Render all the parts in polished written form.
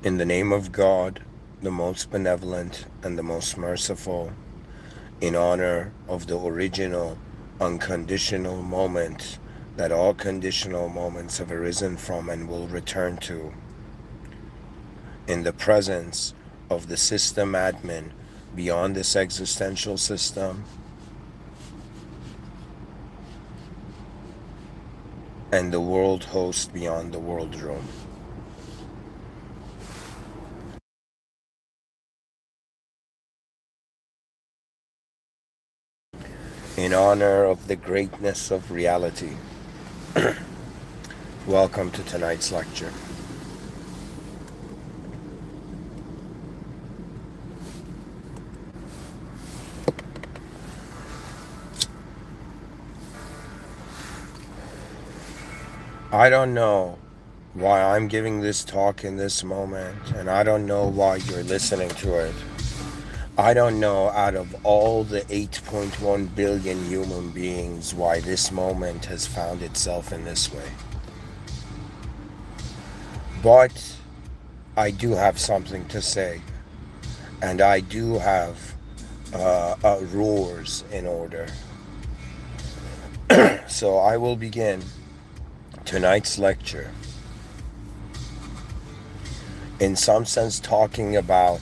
In the name of God, the most benevolent and the most merciful, in honor of the original, unconditional moment that all conditional moments have arisen from and will return to, in the presence of the system admin beyond this existential system, and the world host beyond the world room. In honor of the greatness of reality, welcome to tonight's lecture. I don't know why I'm giving this talk in this moment, and I don't know why you're listening to it. I don't know out of all the 8.1 billion human beings why this moment has found itself in this way. But I do have something to say, and I do have rules in order. So I will begin tonight's lecture in some sense talking about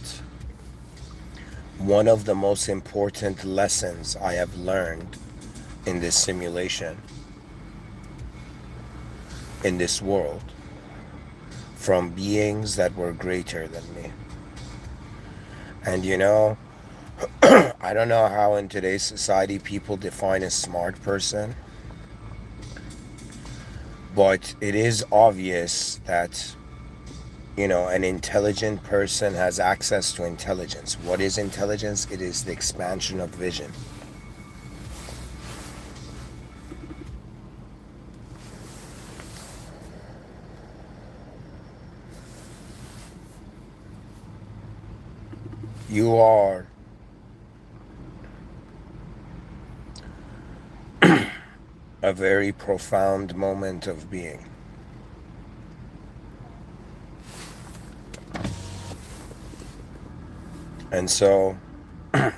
one of the most important lessons I have learned in this simulation, in this world, from beings that were greater than me. And you know, I don't know how in today's society people define a smart person, but it is obvious that, you know, an intelligent person has access to intelligence. What is intelligence? It is the expansion of vision. You are a very profound moment of being. And so,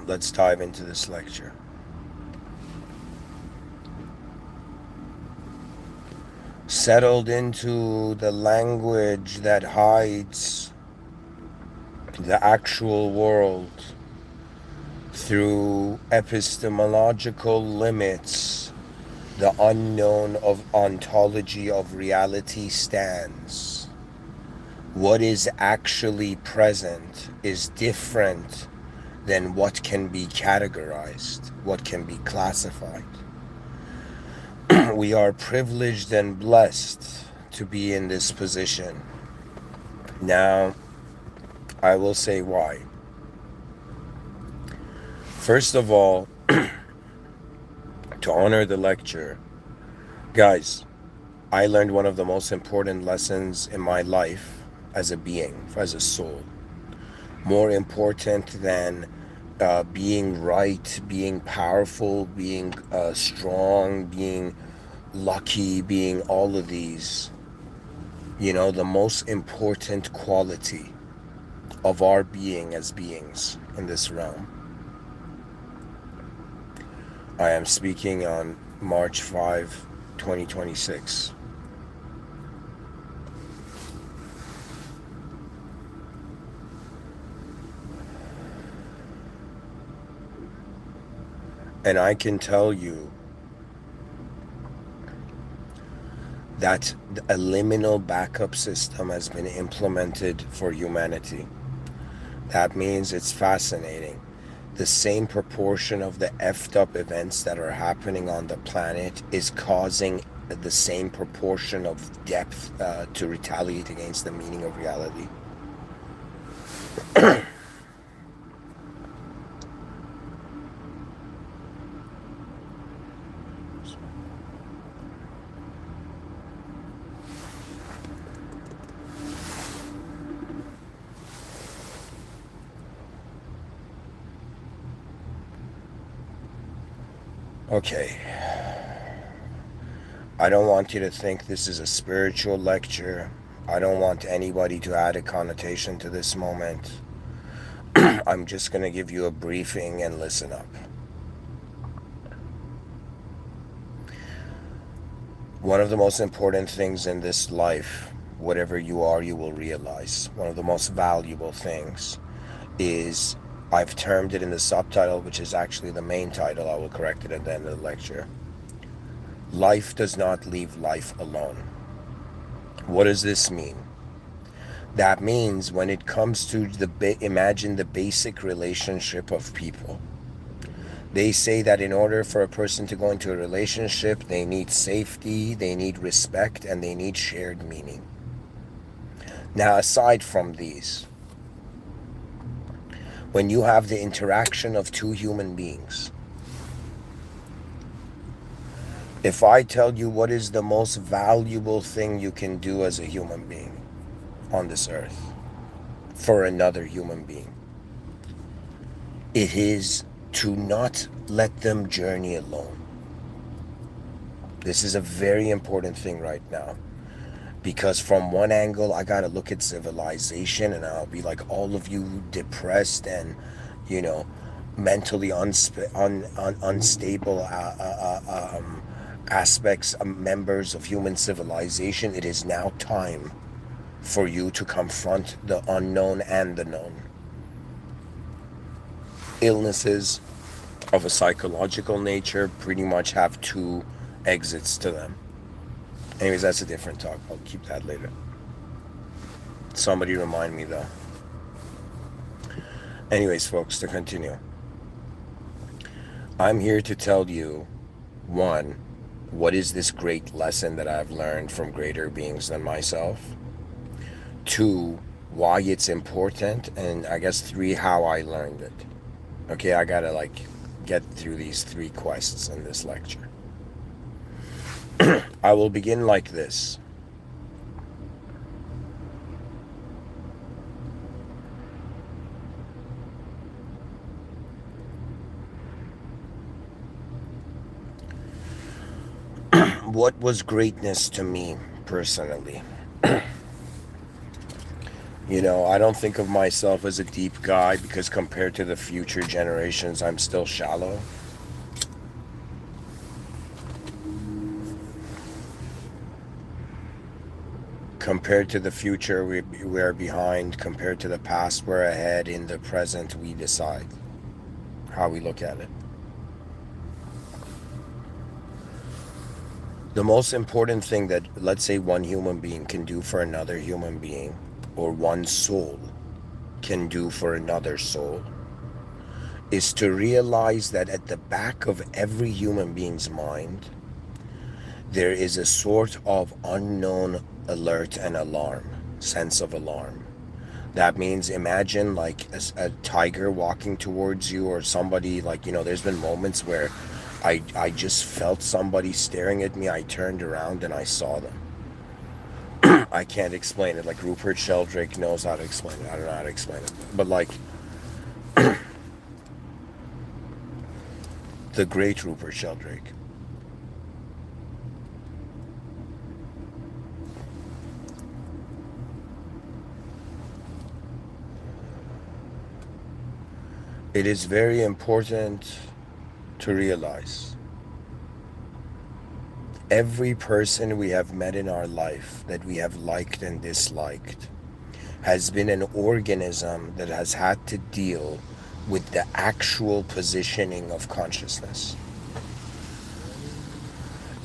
let's dive into this lecture. Settled into the language that hides the actual world through epistemological limits, the unknown of ontology of reality stands. What is actually present is different than what can be categorized, what can be classified. We are privileged and blessed to be in this position. Now, I will say why. First of all, to honor the lecture, guys, I learned one of the most important lessons in my life as a being, as a soul. More important than being right, being powerful, being strong, being lucky, being all of these. You know, the most important quality of our being as beings in this realm. I am speaking on March 5, 2026. And I can tell you that a liminal backup system has been implemented for humanity. That means it's fascinating. The same proportion of the effed up events that are happening on the planet is causing the same proportion of depth to retaliate against the meaning of reality. Okay. I don't want you to think this is a spiritual lecture. I don't want anybody to add a connotation to this moment. I'm just going to give you a briefing and listen up. One of the most important things in this life, whatever you are, you will realize. One of the most valuable things is, I've termed it in the subtitle, which is actually the main title. I will correct it at the end of the lecture. Life does not leave life alone. What does this mean? That means when it comes to imagine the basic relationship of people. They say that in order for a person to go into a relationship, they need safety, they need respect, and they need shared meaning. Now, aside from these, when you have the interaction of two human beings, if I tell you what is the most valuable thing you can do as a human being on this earth for another human being, it is to not let them journey alone. This is a very important thing right now, because from one angle I gotta look at civilization and I'll be like, all of you depressed and, you know, mentally unstable aspects, members of human civilization, it is now time for you to confront the unknown and the known. Illnesses of a psychological nature pretty much have two exits to them. Anyways, that's a different talk. I'll keep that later. Somebody remind me though. Anyways, folks, to continue. I'm here to tell you, one, what is this great lesson that I've learned from greater beings than myself? Two, why it's important, and I guess three, how I learned it. Okay, I gotta get through these three quests in this lecture. I will begin like this. What was greatness to me personally? You know, I don't think of myself as a deep guy, because compared to the future generations, I'm still shallow. Compared to the future, we are behind. Compared to the past, we're ahead. In the present, we decide how we look at it. The most important thing that, let's say, one human being can do for another human being, or one soul can do for another soul, is to realize that at the back of every human being's mind, there is a sort of unknown alert and alarm, sense of alarm. That means, imagine like a tiger walking towards you, or somebody, like, you know, there's been moments where I just felt somebody staring at me. I turned around and I saw them. I can't explain it. Like, Rupert Sheldrake knows how to explain it. I don't know how to explain it. But like, the great Rupert Sheldrake. It is very important to realize every person we have met in our life that we have liked and disliked has been an organism that has had to deal with the actual positioning of consciousness.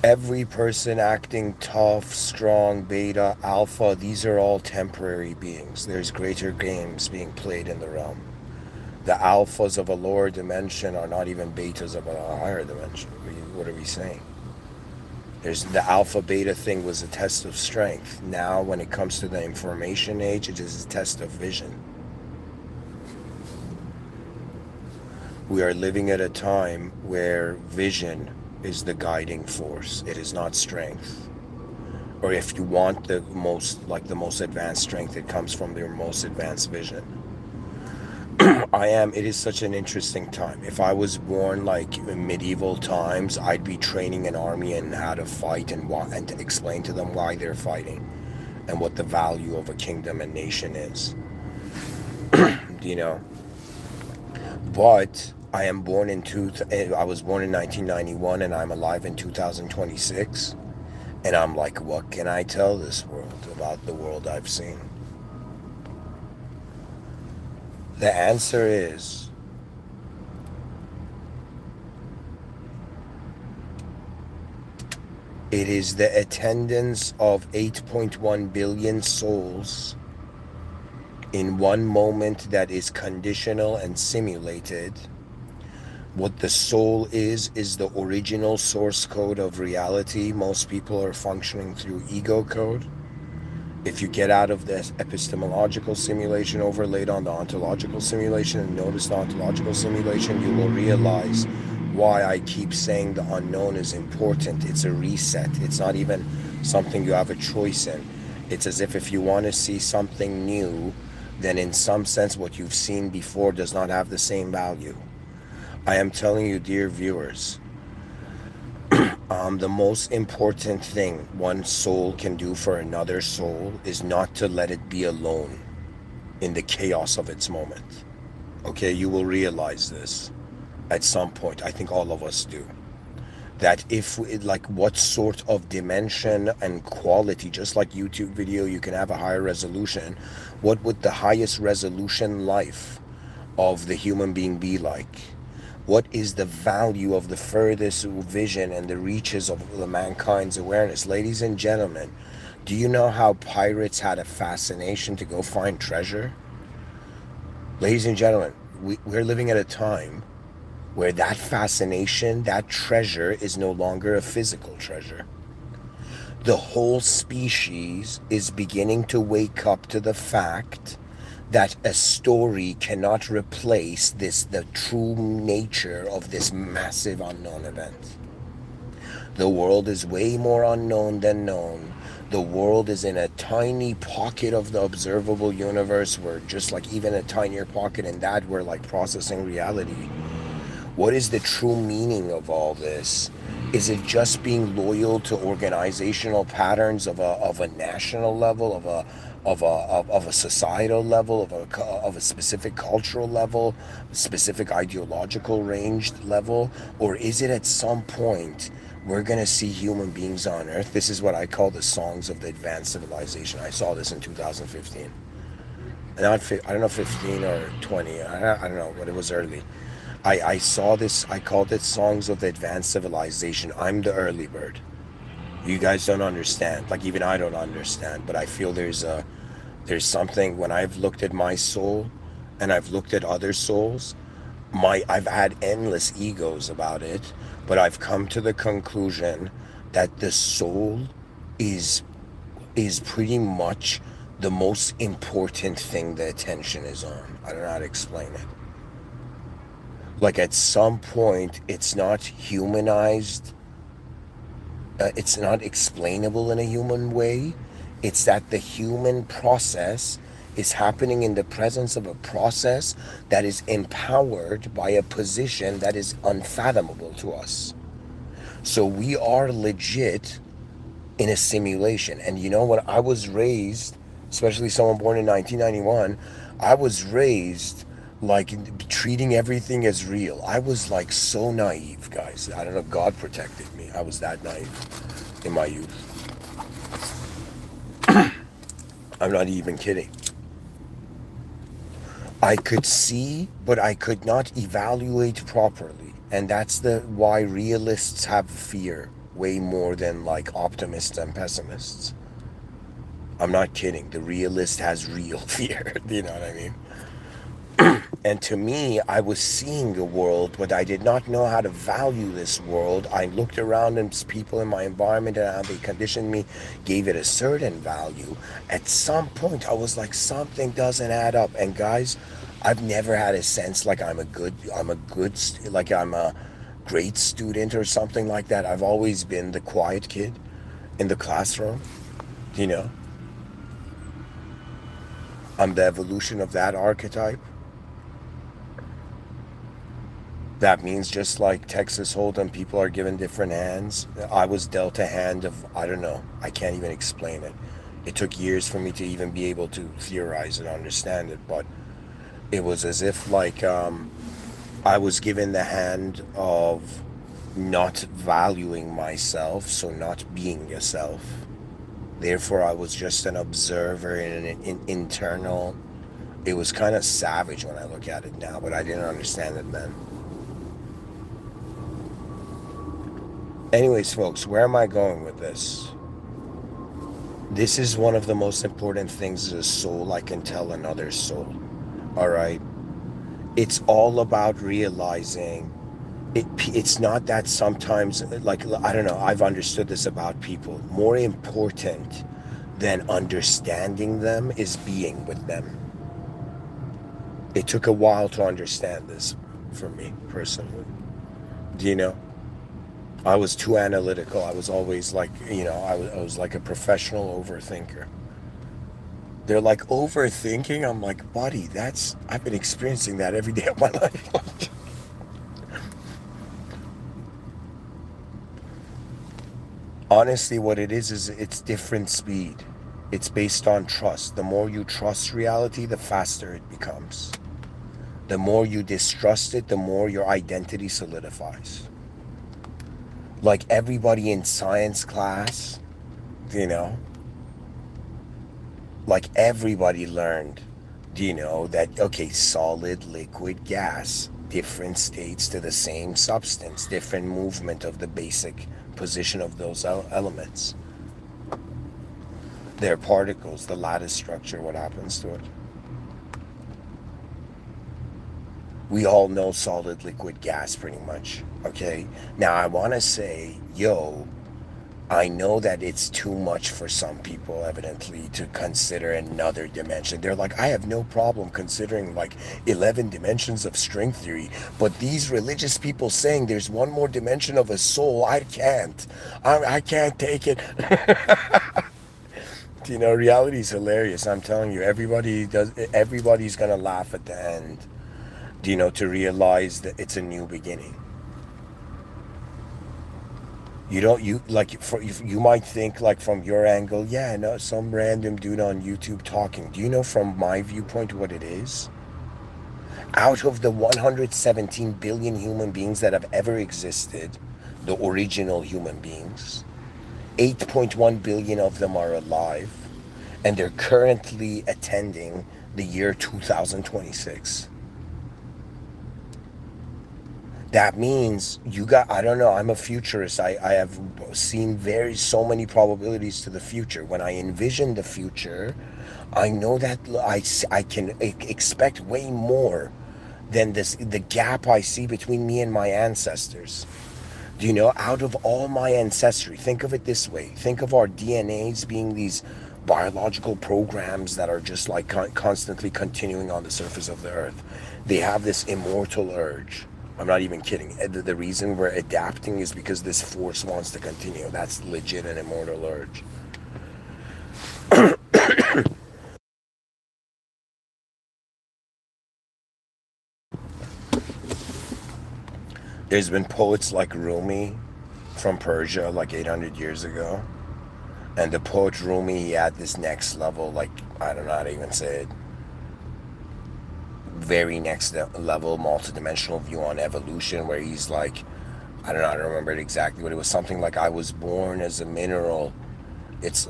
Every person acting tough, strong, beta, alpha, these are all temporary beings. There's greater games being played in the realm. The alphas of a lower dimension are not even betas of a higher dimension. What are we saying? There's the alpha beta thing was a test of strength. Now, when it comes to the information age, it is a test of vision. We are living at a time where vision is the guiding force. It is not strength. Or if you want the most advanced strength, it comes from your most advanced vision. It is such an interesting time. If I was born like in medieval times, I'd be training an army and how to fight and to explain to them why they're fighting. and what the value of a kingdom and nation is. You know, but I am born in I was born in 1991, and I'm alive in 2026. And I'm like, what can I tell this world about the world I've seen? The answer is it is the attendance of 8.1 billion souls in one moment that is conditional and simulated. What the soul is the original source code of reality. Most people are functioning through ego code. If you get out of this epistemological simulation overlaid on the ontological simulation and notice the ontological simulation, you will realize why I keep saying the unknown is important. It's a reset. It's not even something you have a choice in. It's as if you want to see something new, then in some sense what you've seen before does not have the same value. I am telling you, dear viewers, the most important thing one soul can do for another soul is not to let it be alone in the chaos of its moment. Okay, you will realize this at some point. I think all of us do. That like what sort of dimension and quality, just like YouTube video, you can have a higher resolution. What would the highest resolution life of the human being be like? What is the value of the furthest vision and the reaches of the mankind's awareness? Ladies and gentlemen, do you know how pirates had a fascination to go find treasure? Ladies and gentlemen, we're living at a time where that fascination, that treasure, is no longer a physical treasure. The whole species is beginning to wake up to the fact that a story cannot replace the true nature of this massive unknown event. The world is way more unknown than known. The world is in a tiny pocket of the observable universe. We're just like even a tinier pocket in that we're like processing reality. What is the true meaning of all this? Is it just being loyal to organizational patterns of a national level, of a societal level, of a specific cultural level, specific ideological ranged level? Or is it at some point we're going to see human beings on Earth? This is what I call the songs of the advanced civilization. I saw this in 2015. I don't know, 15 or 20. I don't know, but it was early. I saw this, I called it Songs of the Advanced Civilization. I'm the early bird. You guys don't understand. Like even I don't understand, but I feel there's something when I've looked at my soul and I've looked at other souls, I've had endless egos about it, but I've come to the conclusion that the soul is pretty much the most important thing the attention is on. I don't know how to explain it. Like at some point, it's not humanized. It's not explainable in a human way. It's that the human process is happening in the presence of a process that is empowered by a position that is unfathomable to us. So we are legit in a simulation. And you know, when I was raised, especially someone born in 1991, I was raised like treating everything as real. I was like so naive, guys. I don't know, God protected me. I was that naive in my youth. I'm not even kidding. I could see, but I could not evaluate properly. And that's why realists have fear way more than like optimists and pessimists. I'm not kidding. The realist has real fear. You know what I mean? And to me, I was seeing a world, but I did not know how to value this world. I looked around and people in my environment and how they conditioned me, gave it a certain value. At some point, I was like, something doesn't add up. And guys, I've never had a sense like I'm a great student or something like that. I've always been the quiet kid in the classroom, you know. I'm the evolution of that archetype. That means just like Texas Hold'em, people are given different hands. I was dealt a hand of, I don't know, I can't even explain it. It took years for me to even be able to theorize and understand it, but it was as if like I was given the hand of not valuing myself, so not being yourself. Therefore, I was just an observer and an internal. It was kind of savage when I look at it now, but I didn't understand it then. Anyways, folks, where am I going with this? This is one of the most important things as a soul I can tell another soul. All right? It's all about realizing it's not that sometimes, like, I don't know, I've understood this about people. More important than understanding them is being with them. It took a while to understand this for me personally. Do you know? I was too analytical. I was always like, I was like a professional overthinker. They're like, overthinking? I'm like, buddy, I've been experiencing that every day of my life. Honestly, what it is it's different speed. It's based on trust. The more you trust reality, the faster it becomes. The more you distrust it, the more your identity solidifies. Like everybody in science class, you know, like everybody learned, that, okay, solid, liquid, gas, different states to the same substance, different movement of the basic position of those elements. Their particles, the lattice structure, what happens to it. We all know solid, liquid, gas pretty much, okay? Now I want to say, I know that it's too much for some people, evidently, to consider another dimension. They're like, I have no problem considering like 11 dimensions of string theory, but these religious people saying there's one more dimension of a soul, I can't. I can't take it. Reality is hilarious. I'm telling you, everybody's gonna laugh at the end, to realize that it's a new beginning. You don't you like for you might think like from your angle, yeah, no, some random dude on YouTube talking. Do you know from my viewpoint what it is? Out of the 117 billion human beings that have ever existed, the original human beings, 8.1 billion of them are alive, and they're currently attending the year 2026. That means I don't know, I'm a futurist. I have seen so many probabilities to the future. When I envision the future, I know that I can expect way more than the gap I see between me and my ancestors. Out of all my ancestry, think of it this way. Think of our DNAs being these biological programs that are just like constantly continuing on the surface of the earth. They have this immortal urge. I'm not even kidding. The reason we're adapting is because this force wants to continue. That's legit an immortal urge. There's been poets like Rumi from Persia like 800 years ago. And the poet Rumi, he had this next level, like, I don't know how to even say it, very next level multidimensional view on evolution, where he's like, I don't know, I don't remember it exactly, but it was something like, I was born as a mineral. It's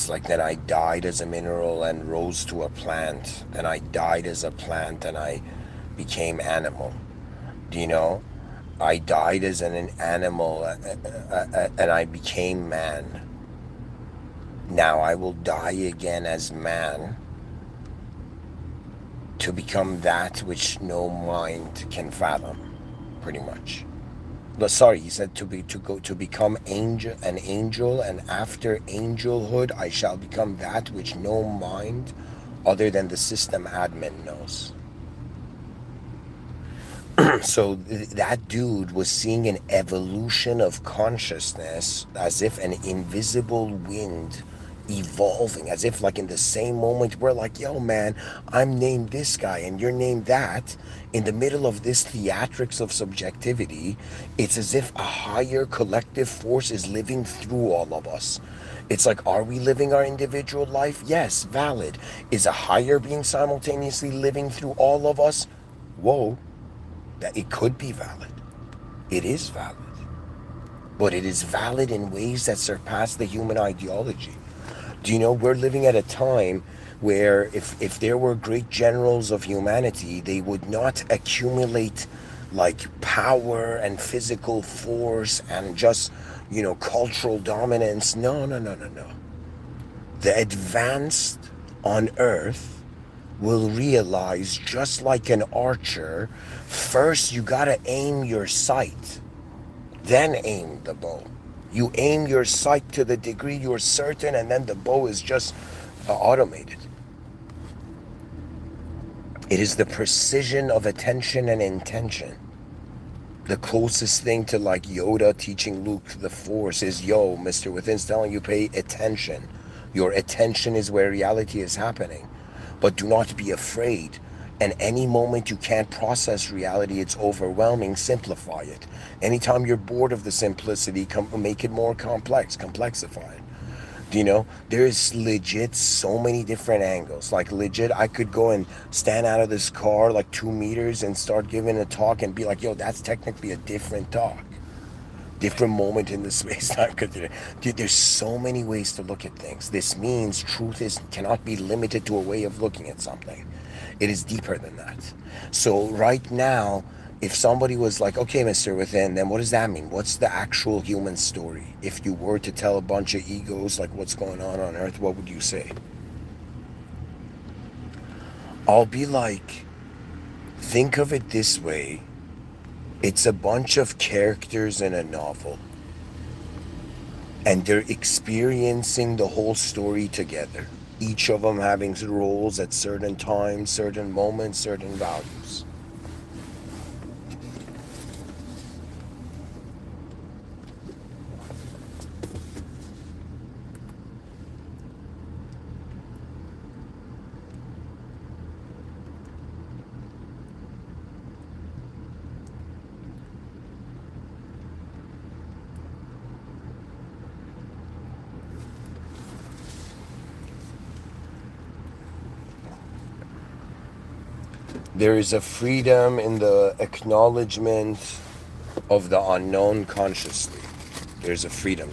like, then I died as a mineral and rose to a plant, and I died as a plant and I became animal. Do you know? I died as an animal and I became man. Now I will die again as man to become that which no mind can fathom, pretty much. But sorry, he said to become an angel, and after angelhood I shall become that which no mind other than the system admin knows. So that dude was seeing an evolution of consciousness as if an invisible wind evolving, as if like in the same moment we're like, yo man, I'm named this guy and you're named that. In the middle of this theatrics of subjectivity, it's as if a higher collective force is living through all of us. It's like, are we living our individual life? Yes, valid. Is a higher being simultaneously living through all of us? Whoa, that it could be valid. It is valid. But it is valid in ways that surpass the human ideology. Do you know, we're living at a time where if there were great generals of humanity, they would not accumulate like power and physical force and just, cultural dominance. No, no, no, no, no. The advanced on earth will realize, just like an archer, first you gotta aim your sight, then aim the bow. You aim your sight to the degree you're certain, and then the bow is just automated. It is the precision of attention and intention. The closest thing to like Yoda teaching Luke the Force is, yo, Mr. Within's telling you pay attention. Your attention is where reality is happening. But do not be afraid. And any moment you can't process reality, it's overwhelming, simplify it. Anytime you're bored of the simplicity, make it more complex, complexify it. There's legit so many different angles. Like legit, I could go and stand out of this car like 2 meters and start giving a talk and be like, yo, that's technically a different talk. Different moment in the space-time. Dude, there's so many ways to look at things. This means truth cannot be limited to a way of looking at something. It is deeper than that. So right now, if somebody was like, okay, Mr. Within, then what does that mean? What's the actual human story? If you were to tell a bunch of egos like what's going on Earth, what would you say? I'll be like, think of it this way. It's a bunch of characters in a novel. And they're experiencing the whole story together. Each of them having roles at certain times, certain moments, certain values. There is a freedom in the acknowledgement of the unknown consciously. There's a freedom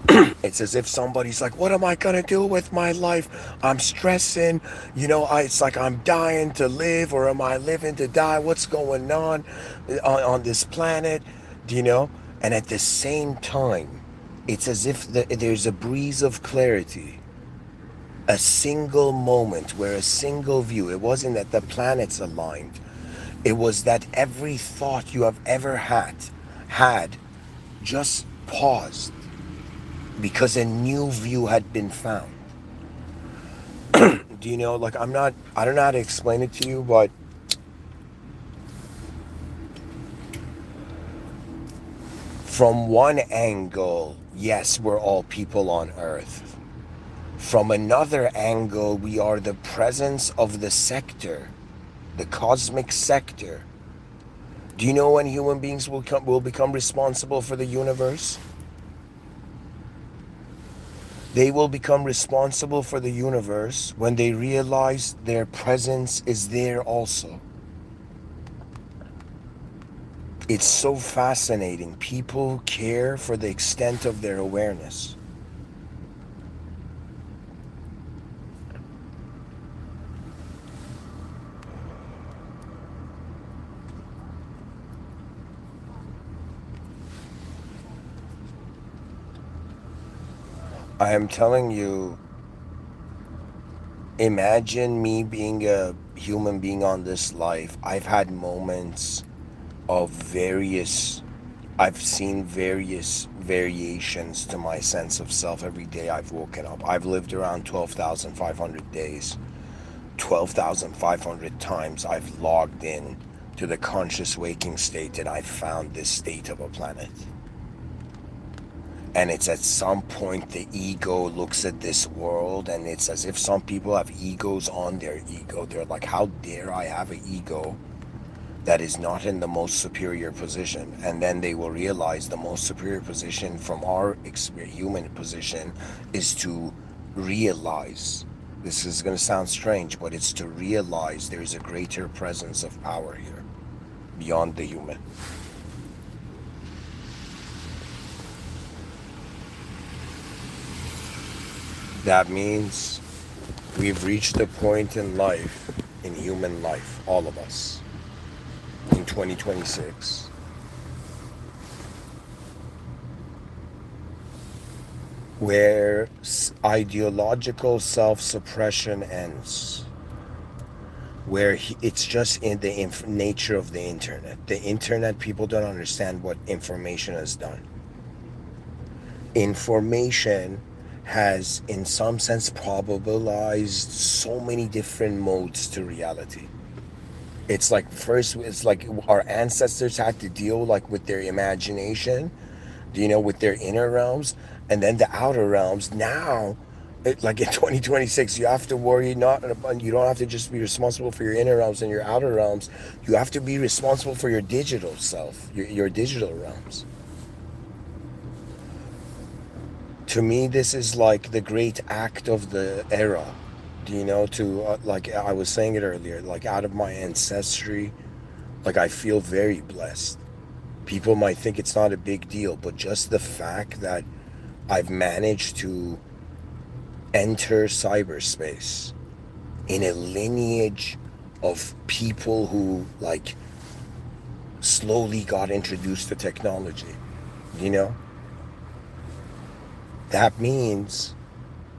there. It's as if somebody's like, what am I going to do with my life? I'm stressing. It's like I'm dying to live, or am I living to die? What's going on this planet? And at the same time, it's as if there's a breeze of clarity. A single moment where a single view, it wasn't that the planets aligned, it was that every thought you have ever had just paused because a new view had been found. Like I don't know how to explain it to you, but from one angle, yes, we're all people on Earth. From another angle, we are the presence of the sector, the cosmic sector. Do you know when human beings will become responsible for the universe? They will become responsible for the universe when they realize their presence is there also. It's so fascinating. People care for the extent of their awareness. I am telling you, imagine me being a human being on this life. I've had moments of I've seen various variations to my sense of self every day I've woken up. I've lived around 12,500 days. 12,500 times I've logged in to the conscious waking state and I've found this state of a planet. And it's at some point the ego looks at this world, and it's as if some people have egos on their ego. They're like, how dare I have an ego that is not in the most superior position? And then they will realize the most superior position from our human position is to realize, this is going to sound strange, but it's to realize there's a greater presence of power here beyond the human. That means we've reached a point in life, in human life, all of us, in 2026, where ideological self-suppression ends, where it's just in the nature of the internet. The internet, people don't understand what information has done. Information has, in some sense, probabilized so many different modes to reality. It's like, first, it's like our ancestors had to deal like with their imagination, with their inner realms, and then the outer realms. Now, like in 2026, you have to worry not about, you don't have to just be responsible for your inner realms and your outer realms. You have to be responsible for your digital self, your digital realms. To me, this is like the great act of the era, to like I was saying it earlier, like out of my ancestry, like I feel very blessed. People might think it's not a big deal, but just the fact that I've managed to enter cyberspace in a lineage of people who like slowly got introduced to technology, that means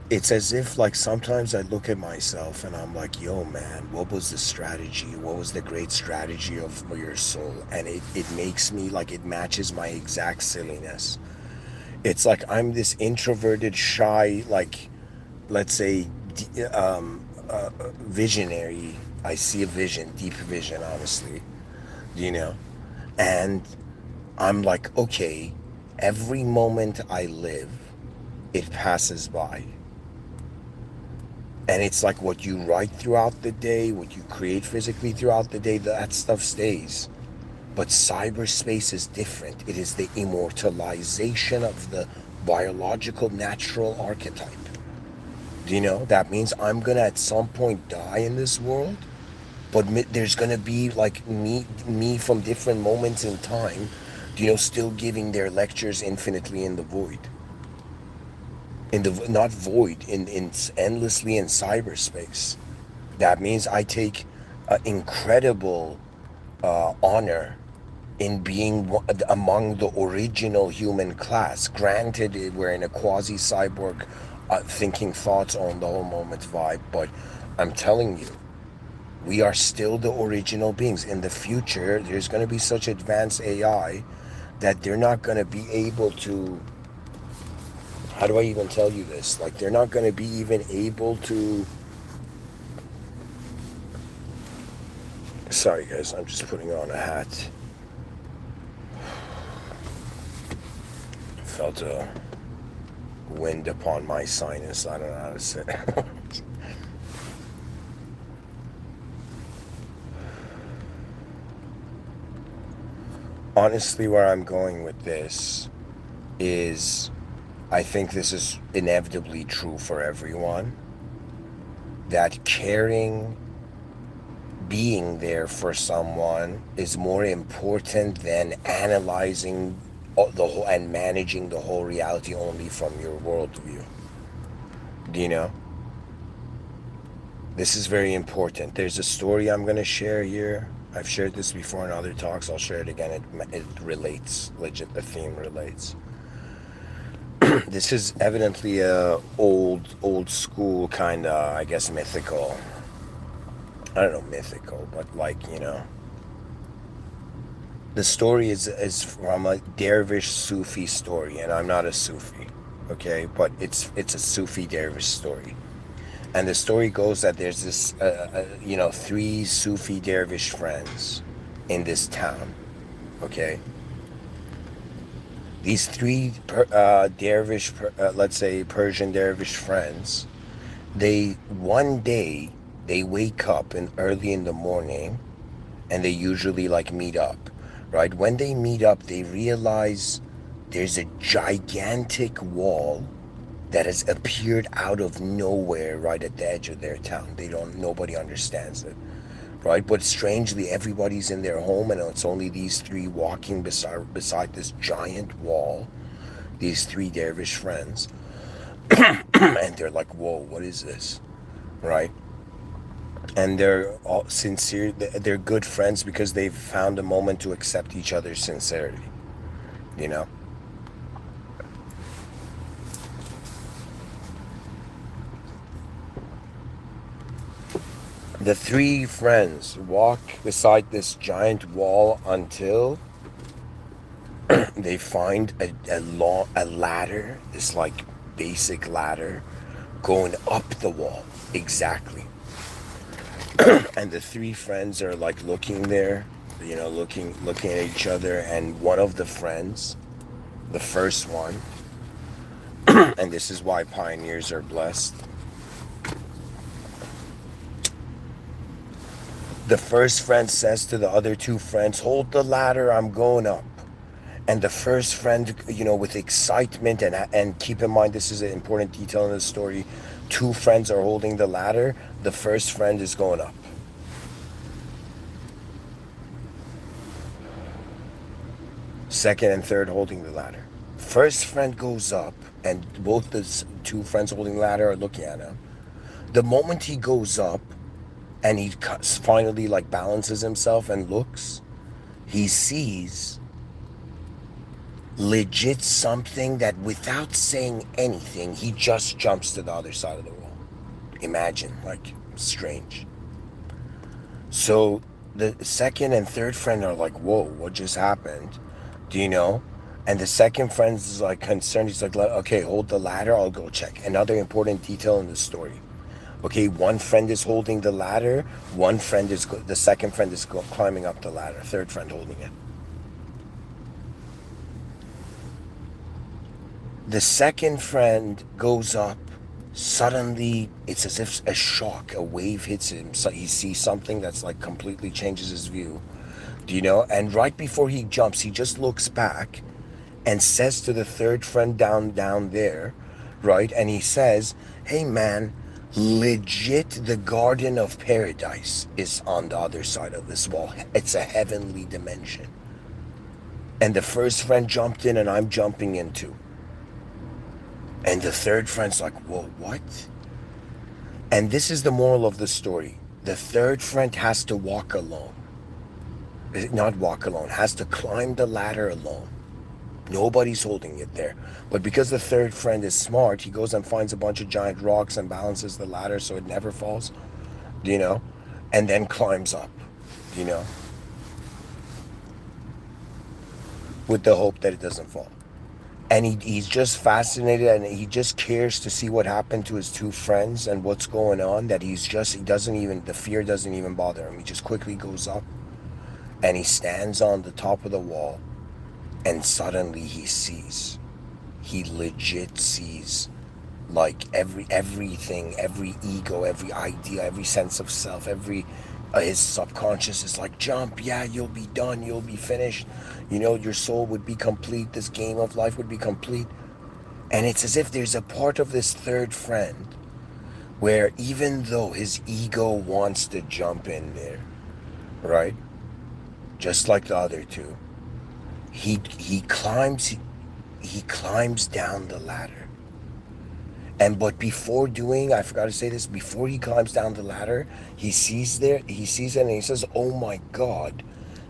it's as if like sometimes I look at myself and I'm like, yo man, what was the strategy? What was the great strategy of your soul? And it makes me like, it matches my exact silliness. It's like I'm this introverted, shy, like, let's say, visionary. I see a vision, deep vision, honestly, you know? And I'm like, okay, every moment I live, it passes by. And it's like what you write throughout the day, what you create physically throughout the day, that stuff stays. But cyberspace is different. It is the immortalization of the biological natural archetype. That means I'm gonna at some point die in this world, but there's gonna be like me from different moments in time, still giving their lectures infinitely in the void. In the not void, in endlessly in cyberspace. That means I take incredible honor in being among the original human class. Granted, we're in a quasi-cyborg thinking thoughts on the whole moment vibe, but I'm telling you, we are still the original beings. In the future, there's going to be such advanced AI that they're not going to be able to, how do I even tell you this? Like, they're not going to be even able to, sorry guys, I'm just putting on a hat. Felt a wind upon my sinus. I don't know how to say it. Honestly, where I'm going with this is, I think this is inevitably true for everyone, that caring, being there for someone is more important than analyzing the whole and managing the whole reality only from your worldview. This is very important. There's a story I'm going to share here. I've shared this before in other talks. I'll share it again. It relates. Legit, the theme relates. This is evidently a old school kind of, I guess, mythical. I don't know, mythical, but like, the story is from a dervish Sufi story, and I'm not a Sufi, okay? But it's a Sufi dervish story. And the story goes that there's this, 3 Sufi dervish friends in this town, okay? These three dervish, let's say Persian dervish friends, they one day they wake up in early in the morning, and they usually like meet up, right? When they meet up, they realize there's a gigantic wall that has appeared out of nowhere right at the edge of their town. Nobody understands it, right? But strangely, everybody's in their home, and it's only these three walking beside this giant wall, these three dervish friends. And they're like, whoa, what is this, right? And they're all sincere, they're good friends because they've found a moment to accept each other's sincerity, you know. The three friends walk beside this giant wall until they find a ladder, this like basic ladder going up the wall. Exactly. And the three friends are like looking there, you know, looking at each other, and one of the friends, the first one, and this is why pioneers are blessed. The first friend says to the other two friends, hold the ladder, I'm going up. And the first friend, you know, with excitement, and keep in mind, this is an important detail in the story. Two friends are holding the ladder. The first friend is going up. Second and third holding the ladder. First friend goes up, and both the two friends holding the ladder are looking at him. The moment he goes up, and he finally like balances himself and looks, he sees legit something that without saying anything, he just jumps to the other side of the wall. Imagine, like, strange. So the second and third friend are like, whoa, what just happened? Do you know? And the second friend is like concerned. He's like, okay, hold the ladder, I'll go check. Another important detail in the story. Okay, one friend is holding the ladder, the second friend is climbing up the ladder, third friend holding it. The second friend goes up. Suddenly, it's as if a shock, a wave hits him. So he sees something that's like completely changes his view. Do you know? And right before he jumps, he just looks back and says to the third friend down there, right? And he says, hey man, legit the Garden of Paradise is on the other side of this wall. It's a heavenly dimension. And the first friend jumped in, and I'm jumping in too. And the third friend's like, whoa, what? And this is the moral of the story. The third friend has to walk alone. Not walk alone, has to climb the ladder alone. Nobody's holding it there. But because the third friend is smart, he goes and finds a bunch of giant rocks and balances the ladder so it never falls, you know, and then climbs up, you know, with the hope that it doesn't fall. And he's just fascinated, and he just cares to see what happened to his two friends and what's going on, that the fear doesn't even bother him. He just quickly goes up, and he stands on the top of the wall, and suddenly he legit sees, like everything, every ego, every idea, every sense of self, his subconscious is like, jump, yeah, you'll be done, you'll be finished, you know, your soul would be complete, this game of life would be complete. And it's as if there's a part of this third friend where, even though his ego wants to jump in there, right, just like the other two, he climbs down the ladder. But before doing, I forgot to say this, before he climbs down the ladder, he sees it, and he says, oh my God,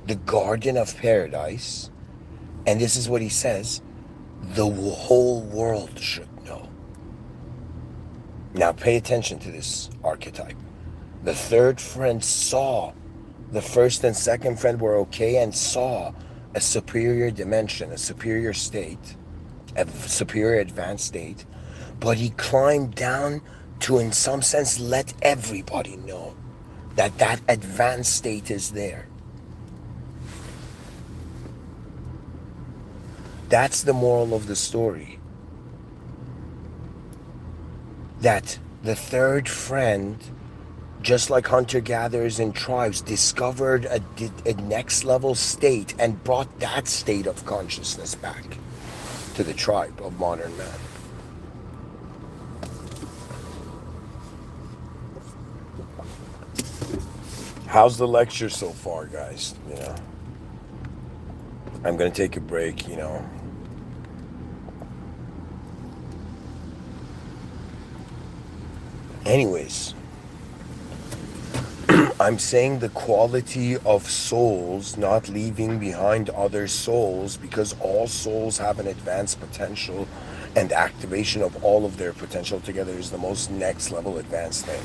the Garden of Paradise. And this is what he says, the whole world should know. Now pay attention to this archetype. The third friend saw the first and second friend were okay, and saw a superior dimension, a superior state, a superior advanced state. But he climbed down to, in some sense, let everybody know that advanced state is there. That's the moral of the story. That the third friend, just like hunter-gatherers and tribes, discovered a next level state and brought that state of consciousness back to the tribe of modern man. How's the lecture so far, guys? I'm gonna take a break, Anyways, I'm saying the quality of souls not leaving behind other souls, because all souls have an advanced potential, and activation of all of their potential together is the most next level advanced thing.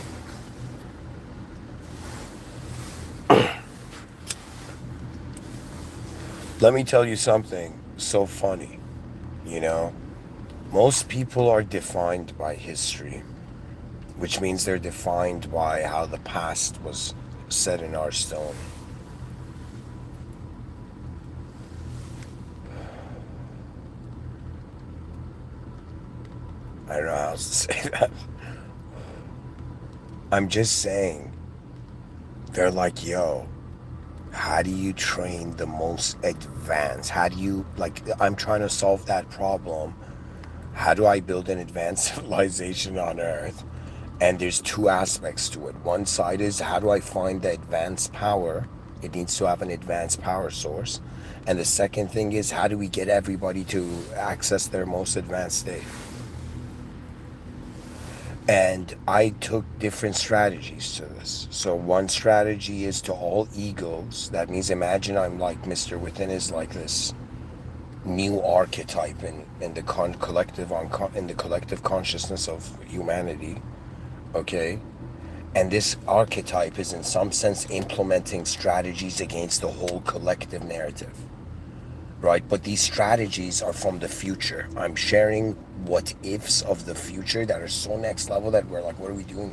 Let me tell you something so funny. Most people are defined by history, which means they're defined by how the past was set in our stone. I don't know how else to say that. I'm just saying, they're like, yo, how do you train the most advanced? How do you, I'm trying to solve that problem. How do I build an advanced civilization on Earth? And there's two aspects to it. One side is, how do I find the advanced power? It needs to have an advanced power source. And the second thing is, how do we get everybody to access their most advanced state? And I took different strategies to this. So one strategy is to all egos. That means, imagine I'm like Mr.Within is like this new archetype in the collective consciousness of humanity. Okay? And this archetype is in some sense implementing strategies against the whole collective narrative. Right? But these strategies are from the future. I'm sharing what ifs of the future that are so next level that we're like, what are we doing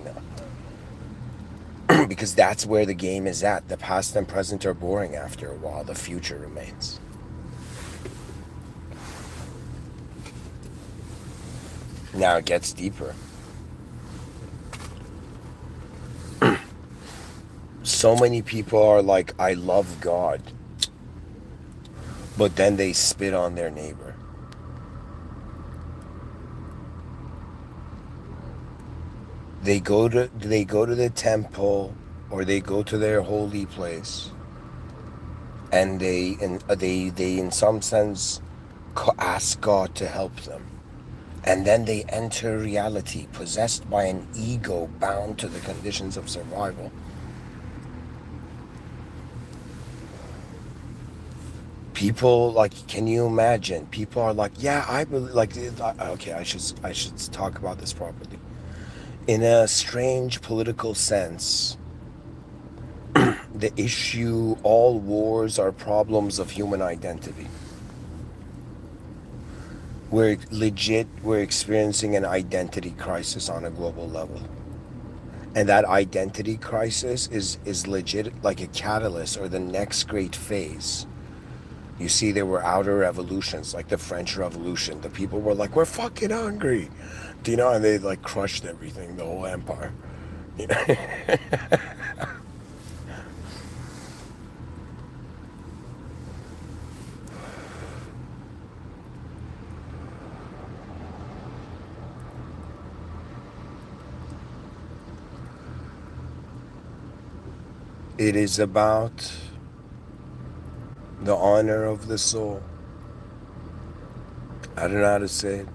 now? Because that's where the game is at. The past and present are boring after a while. The future remains. Now it gets deeper. So many people are like, I love God, but then they spit on their neighbor. They go to the temple, or they go to their holy place, and they in some sense ask God to help them. And then they enter reality, possessed by an ego bound to the conditions of survival. People, can you imagine? People are like, yeah, I believe, okay, I should talk about this properly. In a strange political sense, the issue, all wars are problems of human identity. We're experiencing an identity crisis on a global level. And that identity crisis is legit, like a catalyst or the next great phase. You see, there were outer revolutions, like the French Revolution. The people were like, we're fucking hungry. And they crushed everything, the whole empire. It is about the honor of the soul. I don't know how to say it.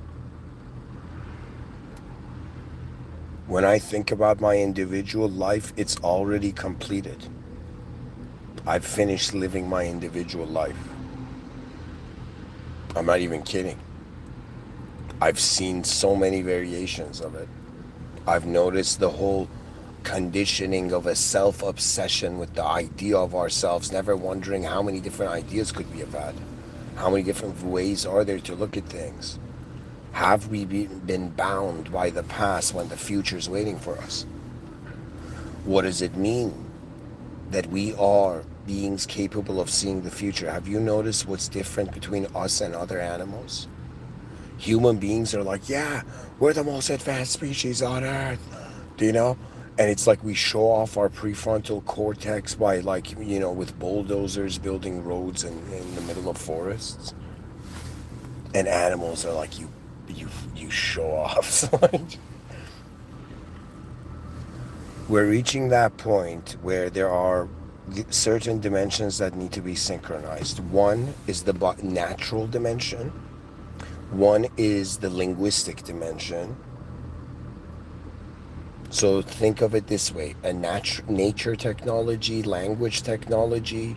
When I think about my individual life, it's already completed. I've finished living my individual life. I'm not even kidding. I've seen so many variations of it. I've noticed the whole conditioning of a self-obsession with the idea of ourselves, never wondering how many different ideas could we have had. How many different ways are there to look at things? Have we been bound by the past when the future is waiting for us? What does it mean that we are beings capable of seeing the future. Have you noticed what's different between us and other animals? Human beings are like, yeah, we're the most advanced species on Earth. Do you know? And it's like we show off our prefrontal cortex by, like, with bulldozers building roads in the middle of forests. And animals are like, you show off. So, like, we're reaching that point where there are certain dimensions that need to be synchronized. One is the natural dimension. One is the linguistic dimension. So think of it this way: a nature technology, language technology.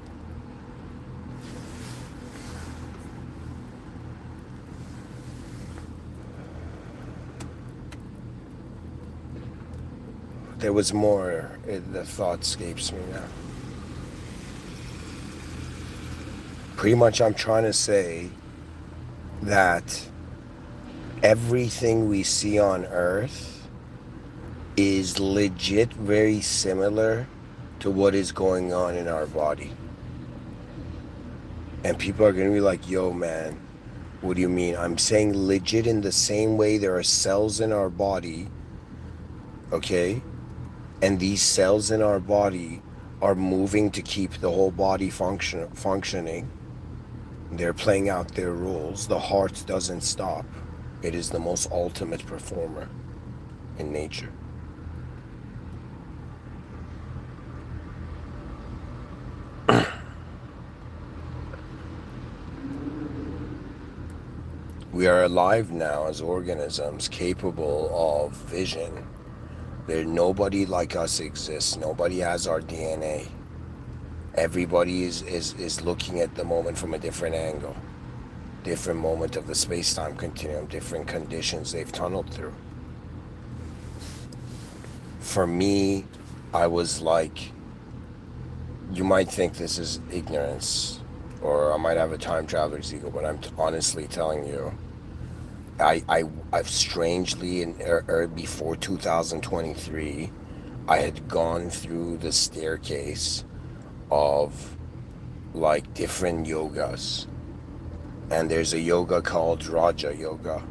There was more. The thought escapes me now. Pretty much I'm trying to say that everything we see on Earth is legit very similar to what is going on in our body. And people are going to be like, yo, man, what do you mean? I'm saying legit in the same way there are cells in our body, okay? And these cells in our body are moving to keep the whole body functioning. They're playing out their roles. The heart doesn't stop. It is the most ultimate performer in nature. We are alive now as organisms capable of vision. Nobody like us exists. Nobody has our DNA. Everybody is looking at the moment from a different angle. Different moment of the space-time continuum, different conditions they've tunneled through. For me, I was like, you might think this is ignorance, or I might have a time traveler's ego, but I'm honestly telling you, I've strangely, before 2023, I had gone through the staircase of like different yogas. And there's a yoga called Raja Yoga.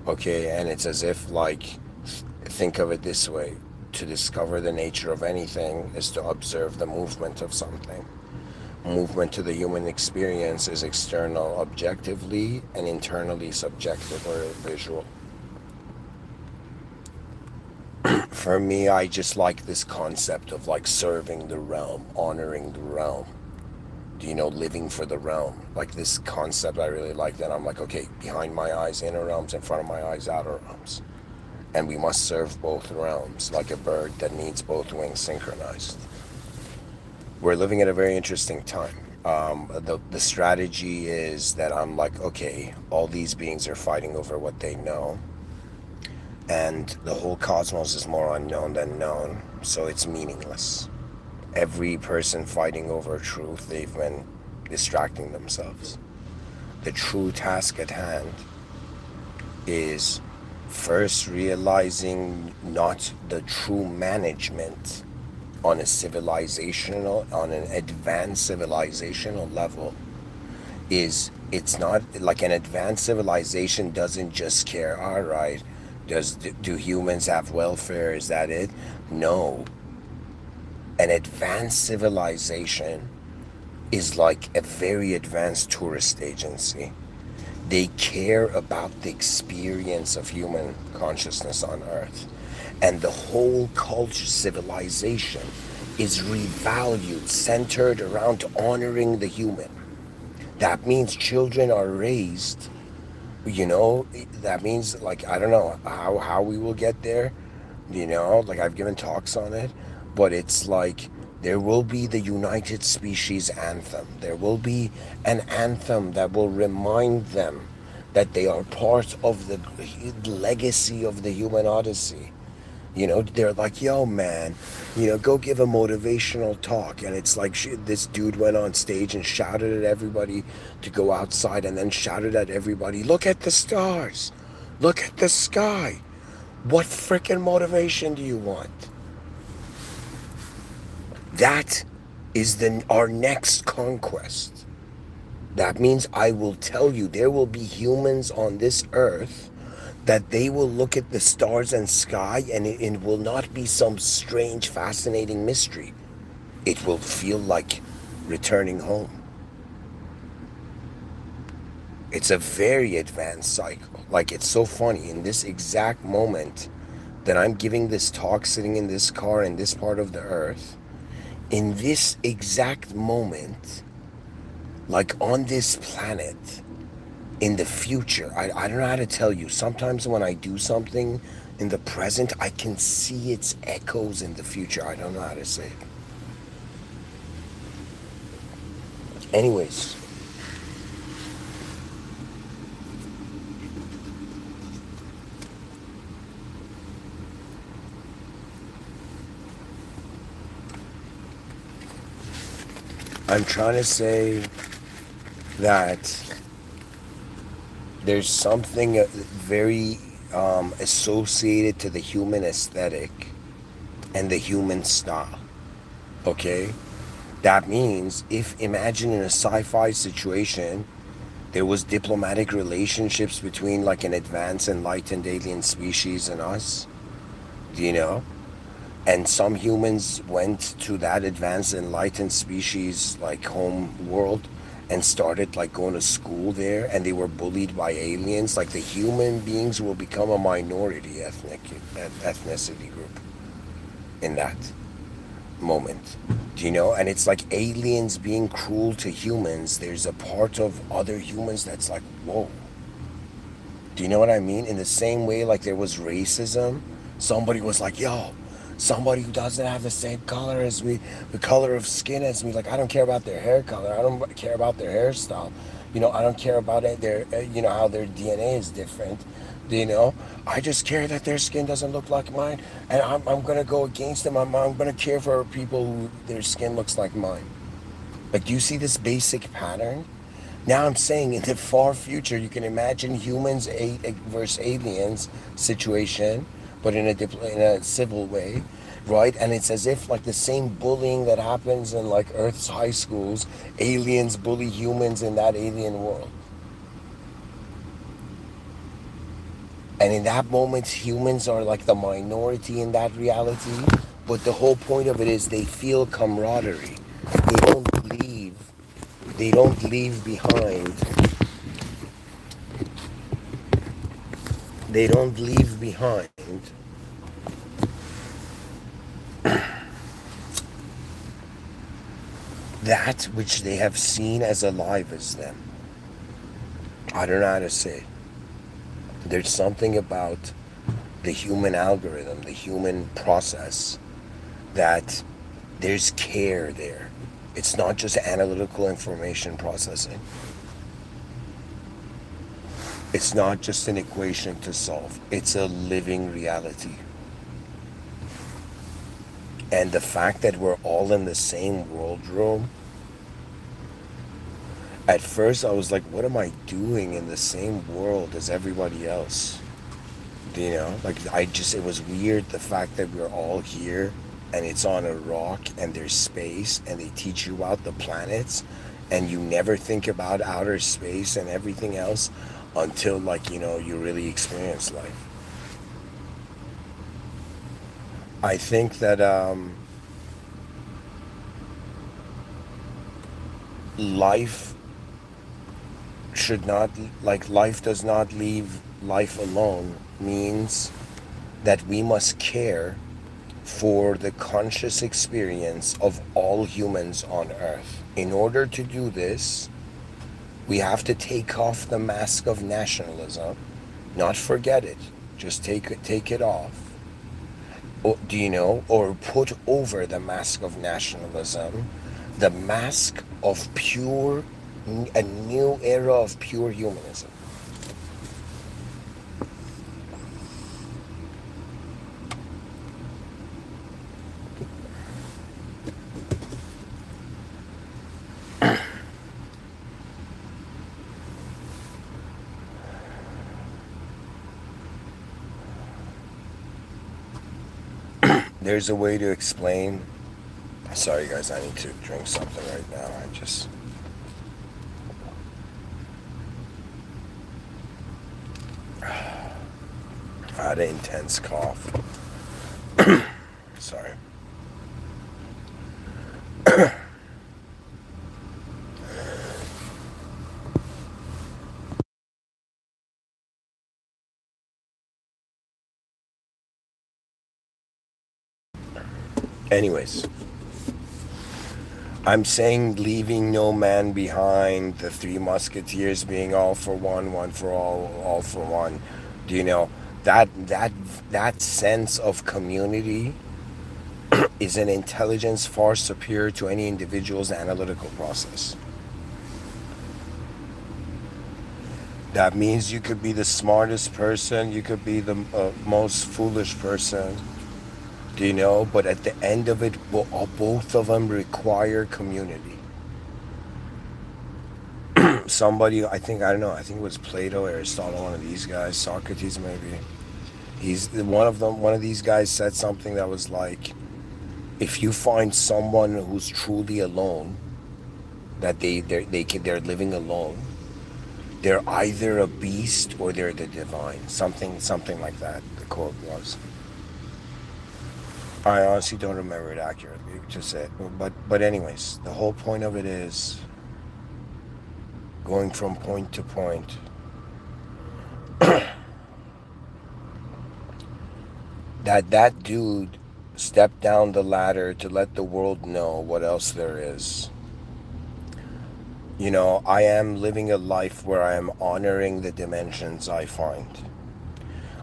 Okay, and it's as if, like, think of it this way: to discover the nature of anything is to observe the movement of something. Movement to the human experience is external objectively and internally subjective or visual. For me, I just like this concept of like serving the realm, honoring the realm, living for the realm. Like this concept I really like, that I'm like, okay, behind my eyes, inner realms, in front of my eyes, outer realms. And we must serve both realms, like a bird that needs both wings synchronized. We're living at a very interesting time. The strategy is that I'm like, okay, all these beings are fighting over what they know. And the whole cosmos is more unknown than known, so it's meaningless. Every person fighting over truth, they've been distracting themselves. The true task at hand is first realizing not the true management on an advanced civilizational level. It's not like an advanced civilization doesn't just care, all right, do humans have welfare, is that it? No. An advanced civilization is like a very advanced tourist agency. They care about the experience of human consciousness on Earth. And the whole culture, civilization, is revalued, centered around honoring the human. That means children are raised, that means, like, I don't know how we will get there, like I've given talks on it, but it's like there will be the United Species anthem. There will be an anthem that will remind them that they are part of the legacy of the human odyssey. They're like, yo, man, go give a motivational talk. And it's like this dude went on stage and shouted at everybody to go outside, and then shouted at everybody, look at the stars. Look at the sky. What freaking motivation do you want? That is then our next conquest. That means I will tell you there will be humans on this earth that they will look at the stars and sky, and it will not be some strange, fascinating mystery. It will feel like returning home. It's a very advanced cycle. Like, it's so funny. In this exact moment that I'm giving this talk, sitting in this car in this part of the earth, in this exact moment, like on this planet, in the future, I don't know how to tell you. Sometimes when I do something in the present, I can see its echoes in the future. I don't know how to say it. Anyways, I'm trying to say that there's something very associated to the human aesthetic and the human style. Okay? That means if, imagine in a sci-fi situation, there was diplomatic relationships between like an advanced enlightened alien species and us, do you know? And some humans went to that advanced enlightened species like home world and started like going to school there, and they were bullied by aliens. Like, the human beings will become a minority ethnicity group in that moment, do you know? And it's like aliens being cruel to humans. There's a part of other humans that's like, whoa, do you know what I mean? In the same way, like there was racism, somebody was like, yo, somebody who doesn't have the same color as me, the color of skin as me, like, I don't care about their hair color, I don't care about their hairstyle, you know, I don't care about it, their, you know, how their DNA is different, you know, I just care that their skin doesn't look like mine, and I'm gonna go against them. I'm gonna care for people who their skin looks like mine. Like, do you see this basic pattern? Now I'm saying in the far future, you can imagine humans versus aliens situation, but in a civil way, right? And it's as if like the same bullying that happens in like Earth's high schools, aliens bully humans in that alien world. And in that moment, humans are like the minority in that reality. But the whole point of it is they feel camaraderie. They don't leave. They don't leave behind. They don't leave behind that which they have seen as alive as them. I don't know how to say it. There's something about the human algorithm, the human process, that there's care there. It's not just analytical information processing. It's not just an equation to solve. It's a living reality. And the fact that we're all in the same world room, at first I was like, what am I doing in the same world as everybody else? You know, like, it was weird, the fact that we're all here and it's on a rock and there's space and they teach you about the planets, and you never think about outer space and everything else until, like, you know, you really experience life. I think that life should not, like, life does not leave life alone means that we must care for the conscious experience of all humans on earth. In order to do this, we have to take off the mask of nationalism, not forget it, just take it off. Do you know, or put over the mask of nationalism the mask of pure, a new era of pure humanism. There's a way to explain Sorry guys, I need to drink something right now. I had an intense cough. Sorry. Anyways, I'm saying leaving no man behind, the Three Musketeers being all for one for all for one. Do you know that sense of community is an intelligence far superior to any individual's analytical process. That means you could be the smartest person, you could be the most foolish person, do you know? But at the end of it, both of them require community. Somebody, I don't know, I think it was Plato, Aristotle, one of these guys, Socrates maybe. One of these guys said something that was like, if you find someone who's truly alone, that they're living alone, they're either a beast or they're the divine. Something like that. The quote was. I honestly don't remember it accurately. Just it. But anyways, the whole point of it is going from point to point. that dude stepped down the ladder to let the world know what else there is. You know, I am living a life where I am honoring the dimensions I find.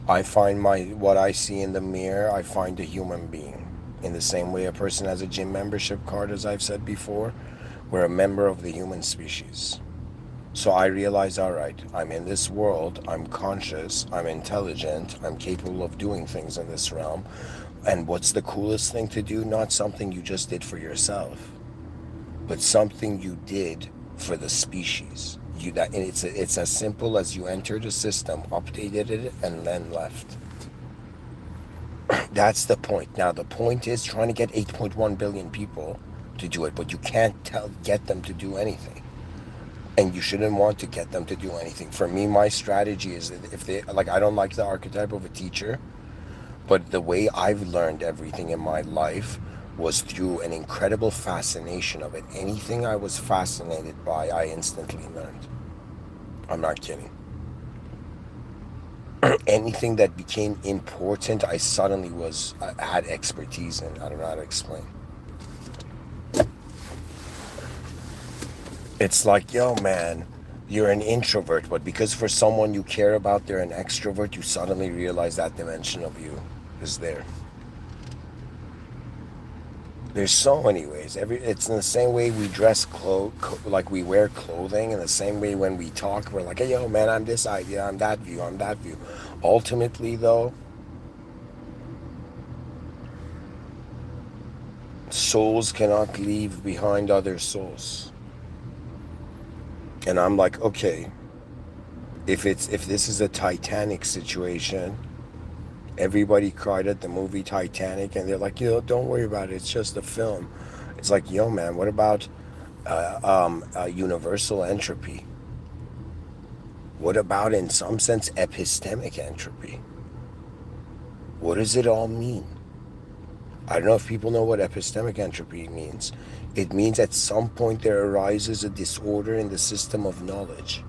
I find what I see in the mirror, I find a human being. In the same way a person has a gym membership card, as I've said before, we're a member of the human species. So I realize, all right, I'm in this world, I'm conscious, I'm intelligent, I'm capable of doing things in this realm. And what's the coolest thing to do? Not something you just did for yourself, but something you did for the species. It's as simple as you entered a system, updated it, and then left. That's the point. Now the point is trying to get 8.1 billion people to do it, but you can't get them to do anything, and you shouldn't want to get them to do anything. For me, my strategy is that if they like, I don't like the archetype of a teacher, but the way I've learned everything in my life was through an incredible fascination of it. Anything I was fascinated by, I instantly learned. I'm not kidding. Anything that became important, I suddenly had expertise in. I don't know how to explain. It's like, yo, man, you're an introvert, but because for someone you care about, they're an extrovert, you suddenly realize that dimension of you is there. There's so many ways. It's in the same way we dress like we wear clothing. In the same way when we talk, we're like, hey, yo, man, I'm this idea, I'm that view, I'm that view. Ultimately, though, souls cannot leave behind other souls. And I'm like, okay, if this is a Titanic situation, everybody cried at the movie Titanic, and they're like, don't worry about it, it's just a film. It's like, yo, man, what about universal entropy? What about, in some sense, epistemic entropy? What does it all mean? I don't know if people know what epistemic entropy means. It means at some point there arises a disorder in the system of knowledge.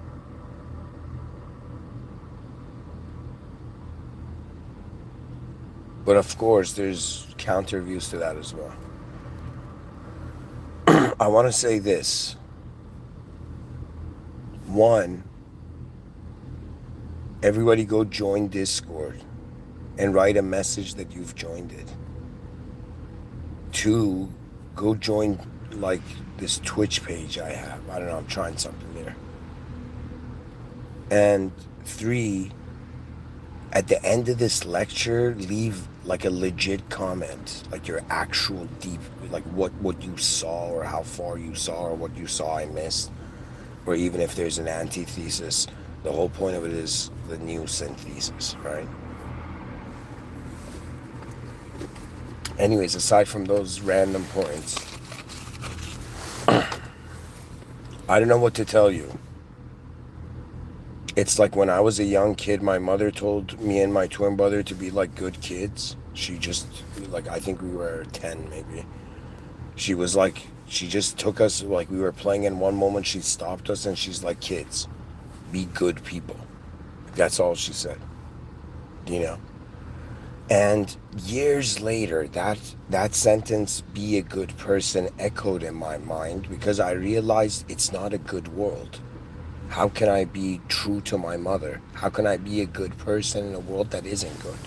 But of course, there's counter views to that as well. I want to say this. One, everybody go join Discord and write a message that you've joined it. Two, go join like this Twitch page I have. I don't know, I'm trying something there. And three, at the end of this lecture, leave like a legit comment, like your actual deep, like what you saw or how far you saw or what you saw I missed, or even if there's an antithesis. The whole point of it is the new synthesis, right? Anyways, aside from those random points, I don't know what to tell you. It's like when I was a young kid, my mother told me and my twin brother to be like good kids. She just, like, I think we were 10 maybe. She was like, she just took us, like, we were playing, in one moment she stopped us and she's like, kids, be good people. That's all she said, you know? And years later, that sentence, be a good person, echoed in my mind because I realized it's not a good world. How can I be true to my mother? How can I be a good person in a world that isn't good?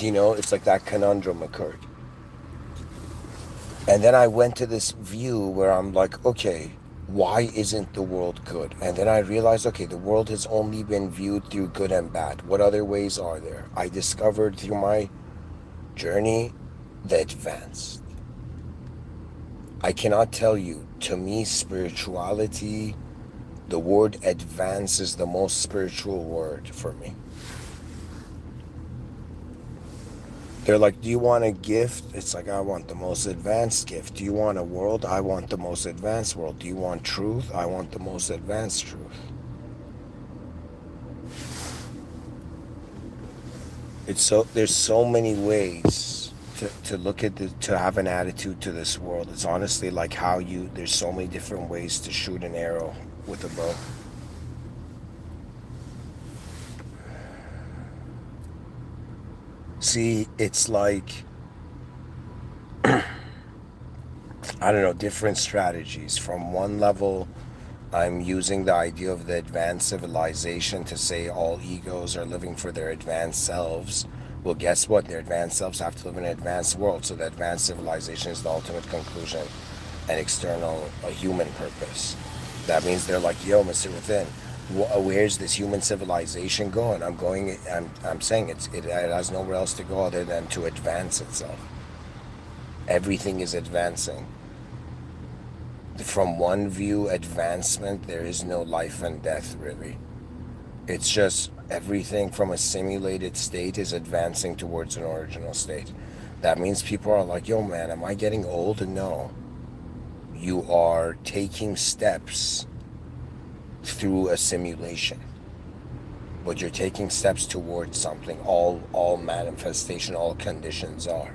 You know, it's like that conundrum occurred. And then I went to this view where I'm like, okay, why isn't the world good? And then I realized, okay, the world has only been viewed through good and bad. What other ways are there? I discovered through my journey the advanced. I cannot tell you, to me, spirituality, the word advance is the most spiritual word for me. They're like, do you want a gift? It's like, I want the most advanced gift. Do you want a world? I want the most advanced world. Do you want truth? I want the most advanced truth. It's so, there's so many ways to look at the, to have an attitude to this world. It's honestly like how you, there's so many different ways to shoot an arrow with a bow. See, it's like, I don't know, different strategies. From one level, I'm using the idea of the advanced civilization to say all egos are living for their advanced selves. Well, guess what? Their advanced selves have to live in an advanced world, so the advanced civilization is the ultimate conclusion and external, a human purpose. That means they're like, yo, Mr. Within, where's this human civilization going? I'm saying it has nowhere else to go other than to advance itself. Everything is advancing. From one view, advancement, there is no life and death, really. It's just everything from a simulated state is advancing towards an original state. That means people are like, yo, man, am I getting old? No. You are taking steps through a simulation. But you're taking steps towards something. All manifestation, all conditions are.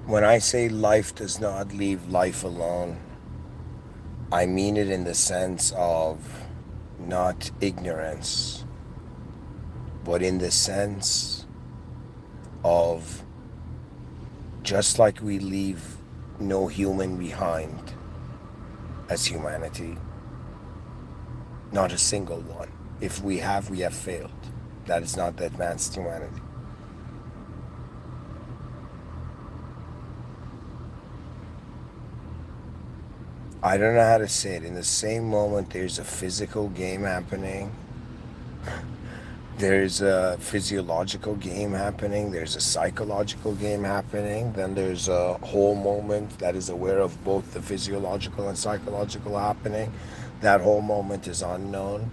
When I say life does not leave life alone, I mean it in the sense of not ignorance, but in the sense of just like we leave no human behind as humanity, not a single one. If we have failed. That is not the advanced humanity. I don't know how to say it. In the same moment, there's a physical game happening. There's a physiological game happening. There's a psychological game happening. Then there's a whole moment that is aware of both the physiological and psychological happening. That whole moment is unknown.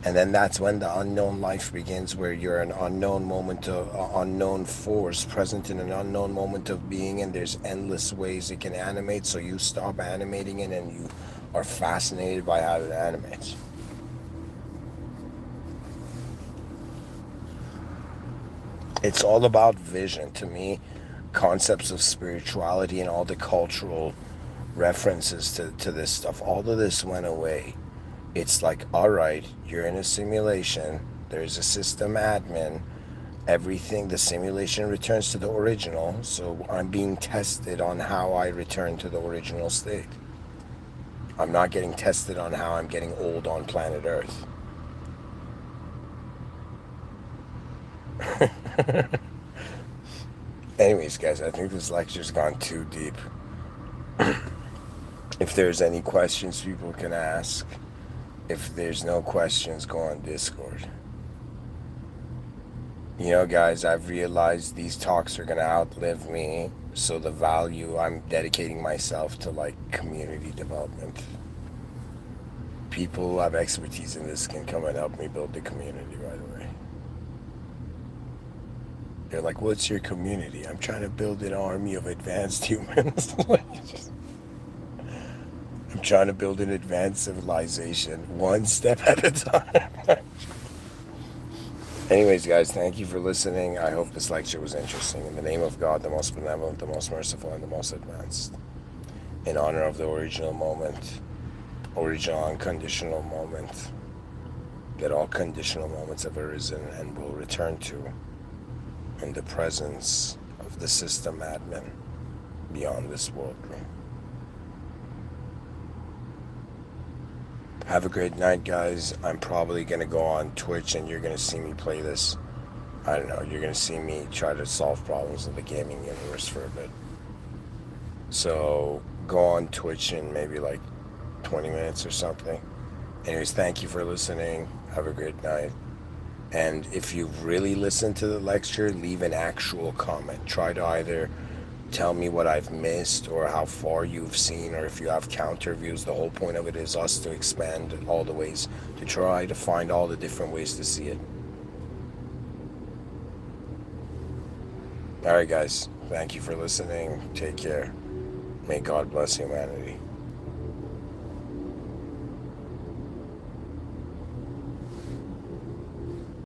And then that's when the unknown life begins, where you're an unknown moment of unknown force present in an unknown moment of being, and there's endless ways it can animate, so you stop animating it and you are fascinated by how it animates. It's all about vision to me. Concepts of spirituality and all the cultural references to this stuff, all of this went away. It's like, all right, you're in a simulation. There's a system admin. Everything, the simulation returns to the original. So I'm being tested on how I return to the original state. I'm not getting tested on how I'm getting old on planet Earth. Anyways, guys, I think this lecture's gone too deep. If there's any questions people can ask. If there's no questions, go on Discord. You know, guys, I've realized these talks are going to outlive me. So the value, I'm dedicating myself to like community development. People who have expertise in this can come and help me build the community, by the way. They're like, what's your community? I'm trying to build an army of advanced humans. I'm trying to build an advanced civilization one step at a time. Anyways, guys, thank you for listening. I hope this lecture was interesting. In the name of God, the most benevolent, the most merciful, and the most advanced. In honor of the original moment, original unconditional moment, that all conditional moments have arisen and will return to, in the presence of the system admin beyond this world room. Have a great night, guys. I'm probably going to go on Twitch and you're going to see me play this. I don't know, you're going to see me try to solve problems in the gaming universe for a bit. So go on Twitch in maybe like 20 minutes or something. Anyways, thank you for listening. Have a great night. And if you've really listened to the lecture, leave an actual comment. Try to either tell me what I've missed or how far you've seen, or if you have counter views. The whole point of it is us to expand all the ways, to try to find all the different ways to see it. Alright, guys, thank you for listening. Take care. May God bless humanity.